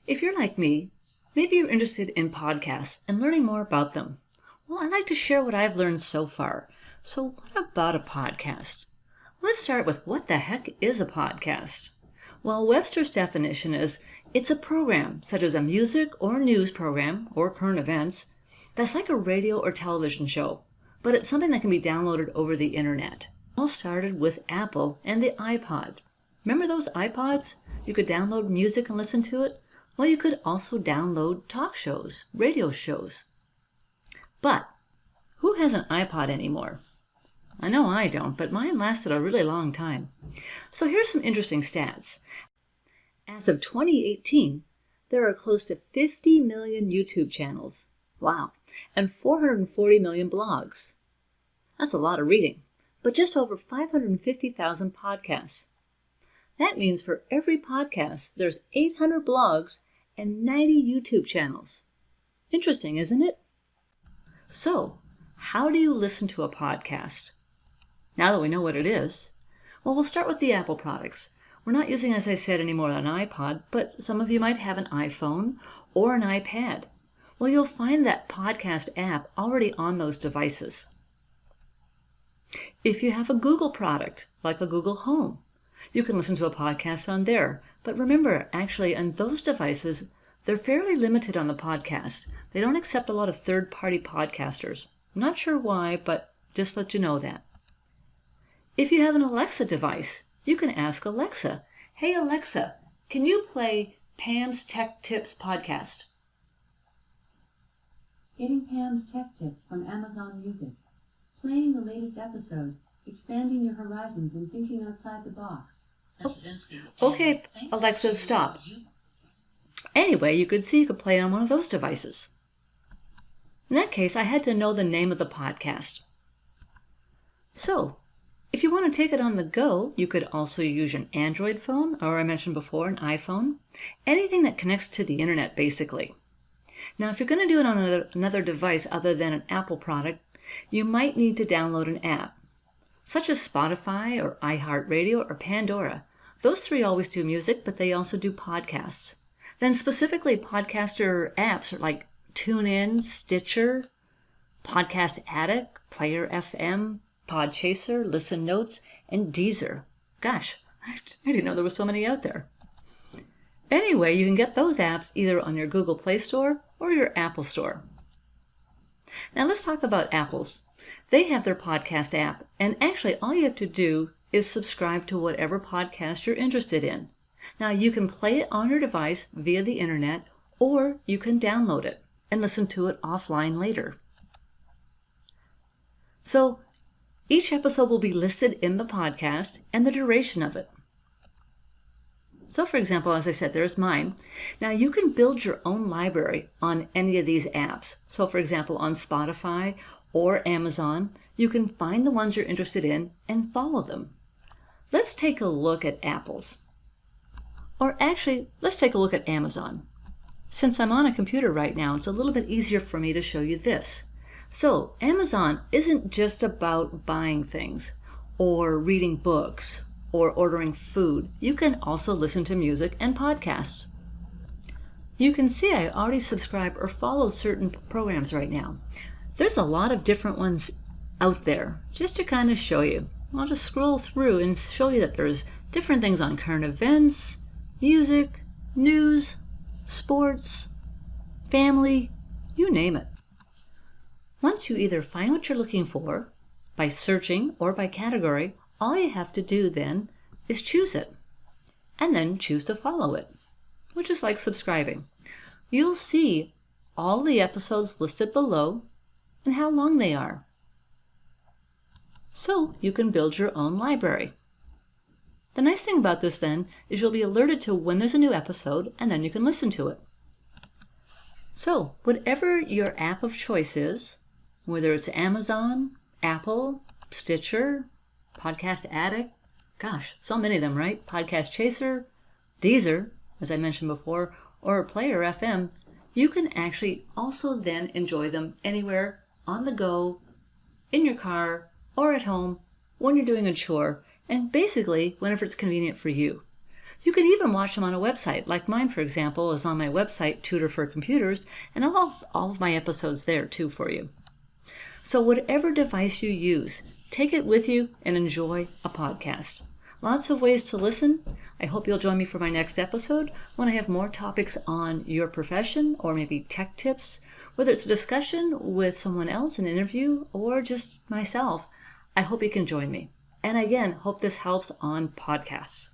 If you're like me, maybe you're interested in podcasts and learning more about them. Well, I'd like to share what I've learned so far. So what about a podcast? Let's start with what the heck is a podcast? Well, Webster's definition is it's a program, such as a music or news program or current events, that's like a radio or television show, but it's something that can be downloaded over the internet. It all started with Apple and the iPod. Remember those iPods? You could download music and listen to it. Well, you could also download talk shows, radio shows. But who has an iPod anymore? I know I don't, but mine lasted a really long time. So here's some interesting stats. As of 2018, there are close to 50 million YouTube channels. Wow. And 440 million blogs. That's a lot of reading, but just over 550,000 podcasts. That means for every podcast, there's 800 blogs and 90 YouTube channels. Interesting, isn't it? So, how do you listen to a podcast? Now that we know what it is, well, we'll start with the Apple products. We're not using, as I said, anymore an iPod, but some of you might have an iPhone or an iPad. Well, you'll find that podcast app already on those devices. If you have a Google product, like a Google Home, you can listen to a podcast on there. But remember, actually, on those devices, they're fairly limited on the podcast. They don't accept a lot of third-party podcasters. I'm not sure why, but just let you know that. If you have an Alexa device, you can ask Alexa, "Hey Alexa, can you play Pam's Tech Tips podcast?" Getting Pam's Tech Tips from Amazon Music. Playing the latest episode. Expanding your horizons and thinking outside the box. Okay, Alexa, stop. Anyway, you could play it on one of those devices. In that case, I had to know the name of the podcast. So, if you want to take it on the go, you could also use an Android phone, or I mentioned before, an iPhone. Anything that connects to the internet, basically. Now, if you're going to do it on another device other than an Apple product, you might need to download an app, such as Spotify or iHeartRadio or Pandora. Those three always do music, but they also do podcasts. Then specifically podcaster apps are like TuneIn, Stitcher, Podcast Addict, Player FM, Podchaser, Listen Notes, and Deezer. Gosh, I didn't know there were so many out there. Anyway, you can get those apps either on your Google Play Store or your Apple Store. Now let's talk about Apple's. They have their podcast app, and actually all you have to do is subscribe to whatever podcast you're interested in. Now you can play it on your device via the internet, or you can download it and listen to it offline later. So each episode will be listed in the podcast and the duration of it. So for example, as I said, there's mine. Now you can build your own library on any of these apps. So for example, on Spotify or Amazon, you can find the ones you're interested in and follow them. Let's take a look at Apple's. Or actually, let's take a look at Amazon. Since I'm on a computer right now, it's a little bit easier for me to show you this. So Amazon isn't just about buying things or reading books or ordering food. You can also listen to music and podcasts. You can see I already subscribe or follow certain programs right now. There's a lot of different ones out there, just to kind of show you. I'll just scroll through and show you that there's different things on current events, music, news, sports, family, you name it. Once you either find what you're looking for by searching or by category, all you have to do then is choose it, and then choose to follow it, which is like subscribing. You'll see all the episodes listed below and how long they are. So you can build your own library. The nice thing about this then is you'll be alerted to when there's a new episode, and then you can listen to it. So whatever your app of choice is, whether it's Amazon, Apple, Stitcher, Podcast Addict, gosh, so many of them, right? Podchaser, Deezer, as I mentioned before, or Player FM, you can actually also then enjoy them anywhere on the go, in your car, or at home, when you're doing a chore, and basically whenever it's convenient for you. You can even watch them on a website, like mine, for example, is on my website, Tutor for Computers, and I'll have all of my episodes there too for you. So whatever device you use, take it with you and enjoy a podcast. Lots of ways to listen. I hope you'll join me for my next episode when I have more topics on your profession or maybe tech tips, whether it's a discussion with someone else, an interview, or just myself. I hope you can join me. And again, hope this helps on podcasts.